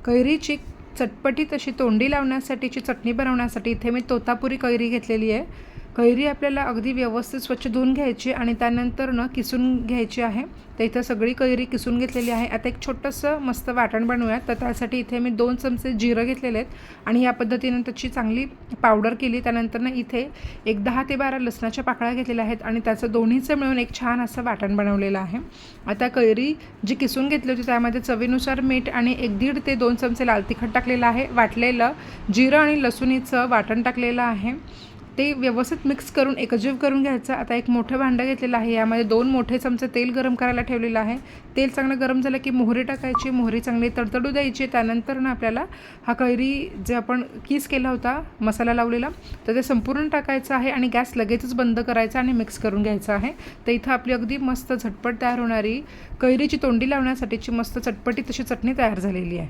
कैरीची चटपटीत अशी तोंडी लावण्यासाठीची चटणी बनवण्यासाठी इथे मी तोतापुरी कैरी घेतलेली आहे। कैरी आपल्याला अगदी व्यवस्थित स्वच्छ धुवून घ्यायची आणि त्यानंतर किसून घ्यायची आहे। तर इथं सगळी कैरी किसून घेतलेली आहे। आता एक छोटंसं मस्त वाटण बनवूया। तर त्यासाठी इथे मी 2 चमचे जिरं घेतलेले आहेत आणि या पद्धतीने त्याची चांगली पावडर केली। त्यानंतर इथे एक 10 ते 12 लसणाच्या पाकळ्या घेतलेल्या आहेत आणि त्याचं दोन्हीचं मिळून एक छान असं वाटण बनवलेलं आहे। आता कैरी जी किसून घेतली होती त्यामध्ये चवीनुसार मीठ आणि 1.5 ते 2 चमचे लाल तिखट टाकलेलं आहे। वाटलेलं जिरं आणि लसूणीचं वाटण टाकलेलं आहे। ते व्यवस्थित मिक्स करून एकजीव करून घ्यायचं। आता एक मोठं भांडं घेतलेलं आहे। यामध्ये 2 मोठे चमचे तेल गरम करायला ठेवलेलं आहे। तेल चांगलं गरम झालं की मोहरी टाकायची। मोहरी चांगली तडतडू द्यायची। त्यानंतर आपल्याला हा कैरी जे आपण किस केला होता मसाला लावलेला तर ते संपूर्ण टाकायचं आहे आणि गॅस लगेचच बंद करायचा आणि मिक्स करून घ्यायचं आहे। तर इथं आपली अगदी मस्त झटपट तयार होणारी कैरीची तोंडी लावण्यासाठीची मस्त चटपटीत अशी चटणी तयार झालेली आहे।